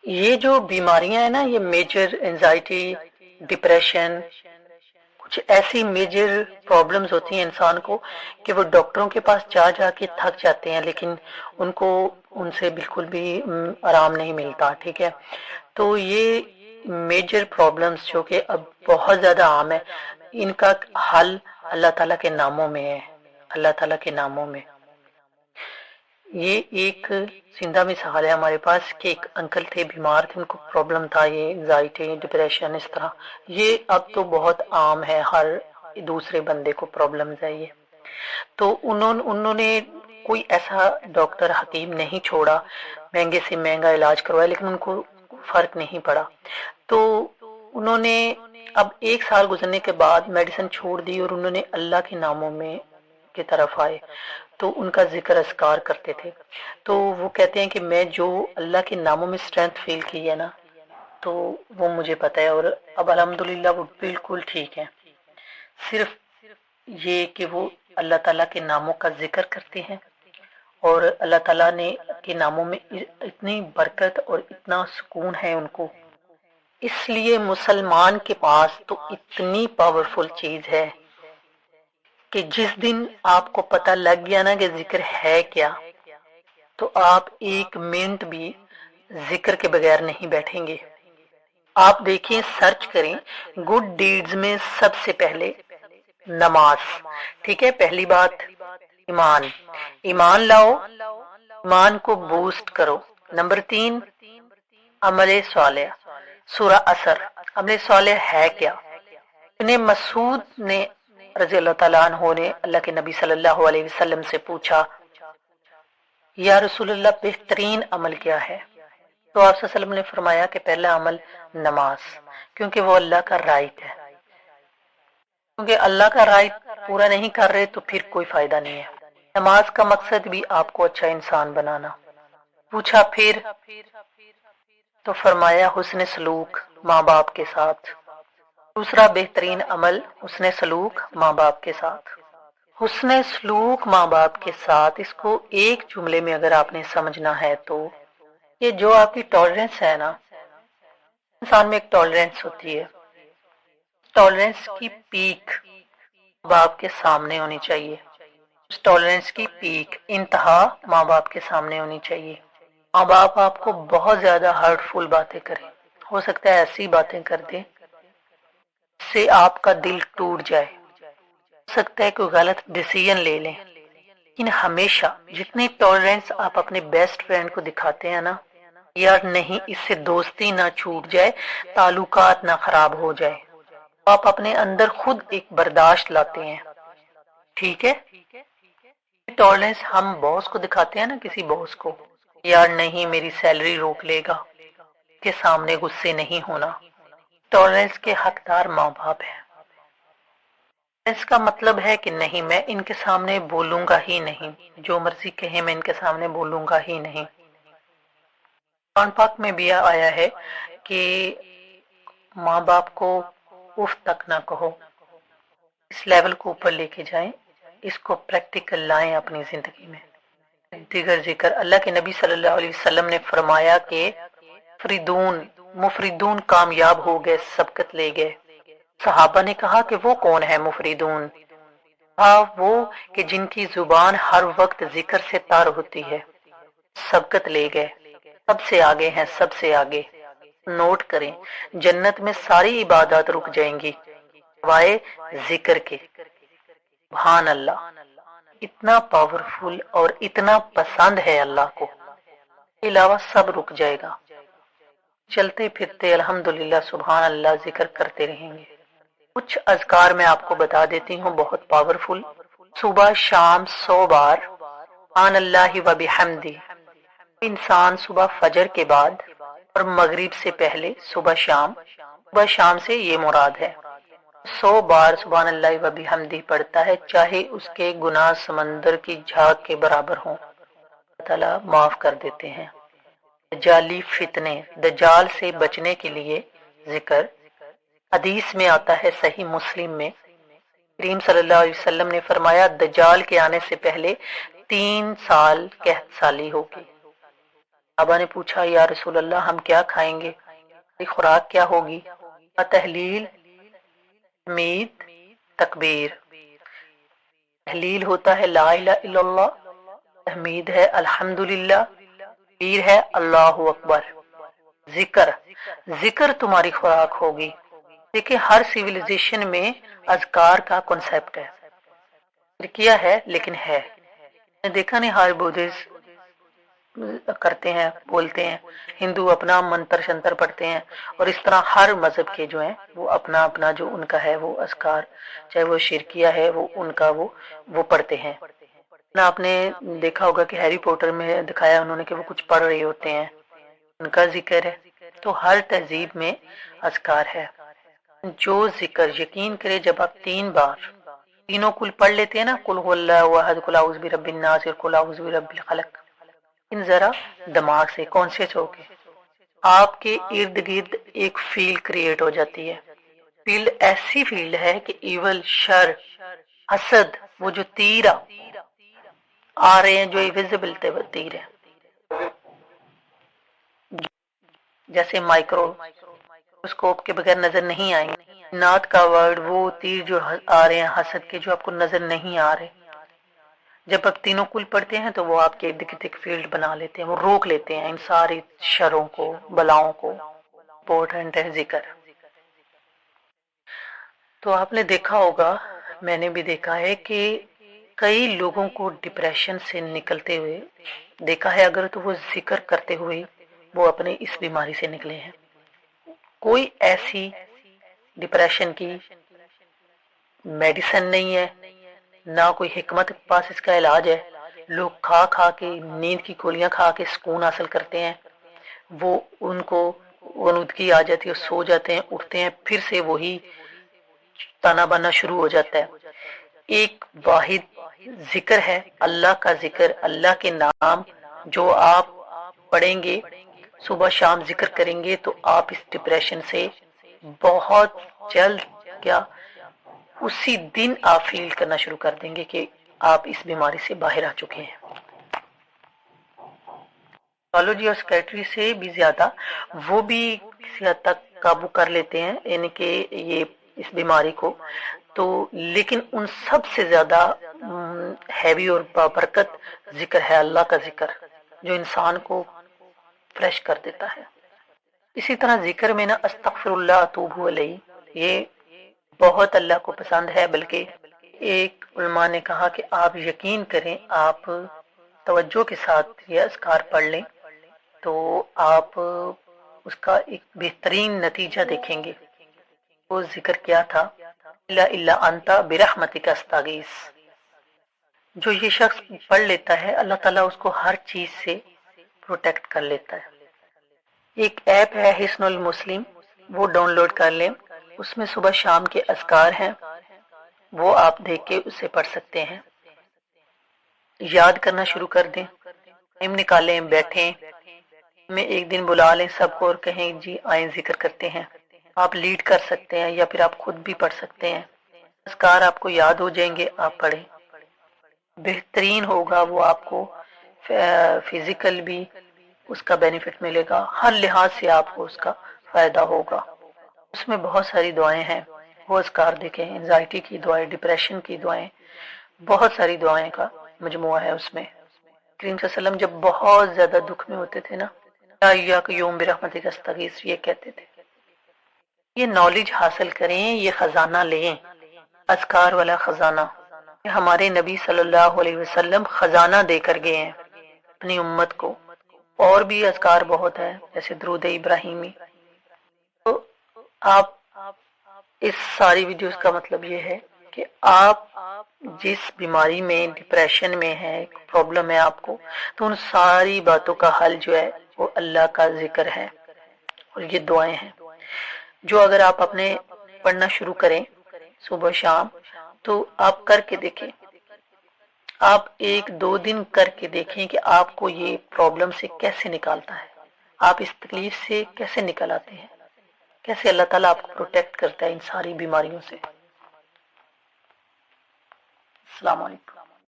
ये जो बीमारियां हैं ना, ये मेजर एंजाइटी, डिप्रेशन, कुछ ऐसी मेजर प्रॉब्लम्स होती हैं इंसान को कि वो डॉक्टरों के पास जा जा के थक जाते हैं, लेकिन उनको उनसे बिल्कुल भी आराम नहीं मिलता। ठीक है, तो ये मेजर प्रॉब्लम्स जो कि अब बहुत ज़्यादा आम है, इनका हल अल्लाह ताला के नामों में है। अल्लाह ताला के नामों में ये एक जिंदा मिसाल है हमारे पास कि एक अंकल थे, बीमार थे, उनको प्रॉब्लम था ये एंजाइटी, डिप्रेशन, इस तरह। ये अब तो बहुत आम है, हर दूसरे बंदे को प्रॉब्लम्स है ये। तो उन्होंने कोई ऐसा डॉक्टर हकीम नहीं छोड़ा, महंगे से महंगा इलाज करवाया, लेकिन उनको फर्क नहीं पड़ा। तो उन्होंने अब 1 साल गुजरने के बाद मेडिसिन छोड़ दी और उन्होंने अल्लाह के नामों में की तरफ आए। तो उनका जिक्र अस्कार करते थे। तो वो कहते हैं कि मैं जो अल्लाह के नामों में स्ट्रेंथ फील की है ना, तो वो मुझे पता है, और अब अल्हम्दुलिल्लाह वो बिल्कुल ठीक है। सिर्फ ये कि वो अल्लाह ताला के नामों का जिक्र करते हैं, और अल्लाह ताला ने के नामों में इतनी बरकत और इतना सुकून है उनको। इसलिए मुसलमान के पास तो इतनी पावरफुल चीज है कि जिस दिन आपको पता लग गया ना कि जिक्र है क्या, तो आप 1 मिनट भी जिक्र के बगैर नहीं बैठेंगे। आप देखिए, सर्च करें, गुड डीड्स में सबसे पहले नमाज। ठीक है, पहली बात ईमान, ईमान लाओ, ईमान को बूस्ट करो। नंबर 3 अमले सालेह, सूरह असर। अमले सालेह है क्या? इब्ने मसूद ने रज़ी अल्लाह तआला अन्हु ने अल्लाह के नबी सल्लल्लाहु अलैहि वसल्लम से पूछा, या रसूलुल्लाह बेहतरीन अमल क्या है? तो आप सल्लल्लाहु अलैहि वसल्लम ने फरमाया कि पहला अमल नमाज, क्योंकि वो अल्लाह का राइट है। क्योंकि अल्लाह का राइट पूरा नहीं कर रहे तो फिर कोई फायदा नहीं है। नमाज का मकसद भी आपको अच्छा इंसान बनाना। पूछा फिर, तो फरमाया हुस्न सलूक माँ बाप के साथ। दूसरा बेहतरीन अमल हुस्न सलूक माँ बाप के साथ। हुस्न सलूक माँ बाप के साथ, इसको एक जुमले में अगर आपने समझना है तो ये जो आपकी टॉलरेंस है ना, इंसान में एक टॉलरेंस होती है, टॉलरेंस की पीक बाप के सामने होनी चाहिए। उस टॉलरेंस की पीक, इंतहा माँ बाप के सामने होनी चाहिए। माँ बाप आपको बहुत ज्यादा हर्टफुल बातें करें, हो सकता है ऐसी बातें कर दे से आपका दिल टूट जाए, हो सकता है कोई गलत डिसीजन ले लें। लेकिन हमेशा जितनी टॉलरेंस आप अपने बेस्ट फ्रेंड को दिखाते हैं ना, यार नहीं इससे दोस्ती ना छूट जाए, ताल्लुकात ना खराब हो जाए, आप अपने अंदर खुद एक बर्दाश्त लाते हैं। ठीक है, टॉलरेंस हम बॉस को दिखाते हैं ना, किसी बॉस को, यार नहीं मेरी सैलरी रोक लेगा, के सामने गुस्से नहीं होना। टॉलरेंस के हकदार माँ बाप है। इसका मतलब है कि नहीं मैं इनके सामने बोलूंगा ही नहीं, जो मर्जी कहे मैं इनके सामने बोलूंगा ही नहीं। कुरान पाक में भी आया है कि माँ बाप को उफ तक ना कहो। इस लेवल को ऊपर लेके जाएं, इसको प्रैक्टिकल लाएं अपनी जिंदगी में। दिगर जिक्र, अल्लाह के नबी सल्लल्लाहु अलैहि वसल्लम ने फरमाया कि फरीदून मुफरिदून कामयाब हो गए, सबकत ले गए। सहाबा ने कहा कि वो कौन है मुफरिदून? हाँ, वो कि जिनकी जुबान हर वक्त जिक्र से तार होती है, सबकत ले गए, सबसे आगे हैं, सबसे आगे। नोट करें, जन्नत में सारी इबादत रुक जाएंगी वाए जिक्र के। सुभान अल्लाह, इतना पावरफुल और इतना पसंद है अल्लाह को, अलावा सब रुक जाएगा। चलते फिरते अल्हम्दुलिल्लाह सुभान अल्लाह जिक्र करते रहेंगे। कुछ अज़कार मैं आपको बता देती हूँ, बहुत पावरफुल। सुबह शाम 100 बार सुभान अल्लाह व बिहम्दी। इंसान सुबह फजर के बाद और मगरिब से पहले सुबह शाम से ये मुराद है, 100 बार सुभान अल्लाह व बिहम्दी पढ़ता है, चाहे उसके गुनाह समंदर की झाग के बराबर हों, अल्लाह ताला माफ कर देते हैं। दजाली फितने, दजाल से बचने के लिए जिक्र। हदीस में आता है सही मुस्लिम में, करीम सल्लल्लाहु अलैहि वसल्लम ने फरमाया, दजाल के आने से पहले 3 साल कहत साली होगी। सहाबा ने पूछा, या रसूल अल्लाह हम क्या खाएंगे, खुराक क्या होगी? तहलील, मीत, तकबीर। तहलील होता है ला इलाहा इल्लल्लाह, तहमीद है अल्हम्दुलिल्लाह, तकबीर है अल्लाहु अकबर। जिक्र, जिक्र तुम्हारी खुराक होगी। देखिए हर सिविलाइजेशन में अज़कार का कॉन्सेप्ट है, किया है लेकिन है, देखा नहीं हर बुद्धिस्ट करते हैं, बोलते हैं, हिंदू अपना मंत्र शंत्र पढ़ते हैं, और इस तरह हर मजहब के जो हैं वो अपना अपना जो उनका है वो अस्कार, चाहे वो शिरकिया है वो उनका वो पढ़ते हैं ना। आपने देखा होगा कि हैरी पॉटर में दिखाया उन्होंने कि वो कुछ पढ़ रहे होते हैं, उनका जिक्र है। तो हर तहजीब में अस्कार है। जो जिक्र यकीन करे, जब आप 3 बार तीनों कुल पढ़ लेते हैं ना, कुल हुवल्लाहु अहद, कुल औज़ु बिरब्बिन नास, कुल औज़ु बिरब्बिल फलक, इन जरा दिमाग से कॉन्शियस होके आपके इर्द गिर्द एक फील्ड क्रिएट हो जाती है। फील्ड ऐसी फील्ड है कि इवल, शर, हसद, वो जो तीर आ रहे हैं, जो इविजिबल तीर है, जैसे माइक्रोस्कोप के बगैर नजर नहीं आएंगे, नात का वर्ड, वो तीर जो आ रहे हैं हसद के, जो आपको नजर नहीं आ रहे, जब आप तीनों कुल पढ़ते हैं तो वो आपके इर्द गिर्द एक फील्ड बना लेते हैं, वो रोक लेते हैं इन सारी शरों को, बलाओं को। इम्पोर्टेंट है जिक्र। तो आपने देखा होगा, मैंने भी देखा है कि कई लोगों को डिप्रेशन से निकलते हुए देखा है, अगर तो वो जिक्र करते हुए वो अपने इस बीमारी से निकले हैं। कोई ऐसी डिप्रेशन की मेडिसिन नहीं है, ना कोई हिकमत के पास इसका इलाज है। लोग खा खा के, नींद की गोलियां खा के सुकून हासिल करते हैं, वो उनको वनुदगी आ जाती है, सो जाते हैं, उठते हैं, फिर से वही ताना बाना शुरू हो जाता है। एक वाहिद जिक्र है, अल्लाह का जिक्र, अल्लाह के नाम जो आप पढ़ेंगे, सुबह शाम जिक्र करेंगे, तो आप इस डिप्रेशन से बहुत जल्द, क्या उसी दिन आप फील करना शुरू कर देंगे कि आप इस बीमारी से बाहर आ चुके हैं। साइकोलॉजी और साइकेट्री से भी ज्यादा वो भी किसी हद तक काबू कर लेते हैं, यानी कि ये इस बीमारी को। तो लेकिन उन सब से ज्यादा हैवी और बरकत जिक्र है, अल्लाह का जिक्र, जो इंसान को फ्रेश कर देता है। इसी तरह जिक्र में ना अस्तगफिरुल्लाह अतूबु अलैह, ये बहुत अल्लाह को पसंद है। बल्कि एक उलमा ने कहा कि आप यकीन करें, आप तवज्जो के साथ ये अज़कार पढ़ लें तो आप उसका एक बेहतरीन नतीजा देखेंगे। वो जिक्र क्या था, इल्ला इल्ला अंता बिरहमतिका अस्तगीस। जो ये शख्स पढ़ लेता है, अल्लाह ताला उसको हर चीज से प्रोटेक्ट कर लेता है। एक ऐप है हिस्नुल मुस्लिम, वो डाउनलोड कर लें, उसमें सुबह शाम के अज़कार हैं, वो आप देख के उससे पढ़ सकते हैं। याद करना शुरू कर दें, टाइम निकालें, बैठें, में एक दिन बुला लें सबको और कहें जी आए जिक्र करते हैं। आप लीड कर सकते हैं या फिर आप खुद भी पढ़ सकते हैं। अज़कार आपको याद हो जाएंगे, आप पढ़ें, बेहतरीन होगा। वो आपको फिजिकल भी उसका बेनिफिट मिलेगा, हर लिहाज से आपको उसका फायदा होगा। उसमें बहुत सारी दुआएं हैं, वो अज़कार देखें, एंजाइटी की दुआएं, डिप्रेशन की दुआएं, बहुत सारी दुआएं का मजमुआ है उसमें। करीम सल्लल्लाहु अलैहि वसल्लम जब बहुत ज्यादा दुख में होते थे ना, यूम बिरहमतिका अस्तगीस, ये कहते थे। ये नॉलेज हासिल करें, ये खजाना लें, अज़कार वाला खजाना। हमारे नबी सल्लल्लाहु अलैहि वसल्लम खजाना देकर गए हैं अपनी उम्मत को। और भी अज़कार बहुत है, जैसे दुरूद इब्राहिमी। तो आप इस सारी वीडियोस का मतलब ये है कि आप जिस बीमारी में, डिप्रेशन में है, प्रॉब्लम है आपको, तो उन सारी बातों का हल जो है वो अल्लाह का जिक्र है और ये दुआएं हैं, जो अगर आप अपने पढ़ना शुरू करें सुबह शाम, तो आप करके देखें। आप 1-2 दिन करके देखें कि आपको ये प्रॉब्लम से कैसे निकालता है, आप इस तकलीफ से कैसे निकल आते हैं, कैसे अल्लाह ताला आपको प्रोटेक्ट करता है इन सारी बीमारियों से। अस्सलाम वालेकुम।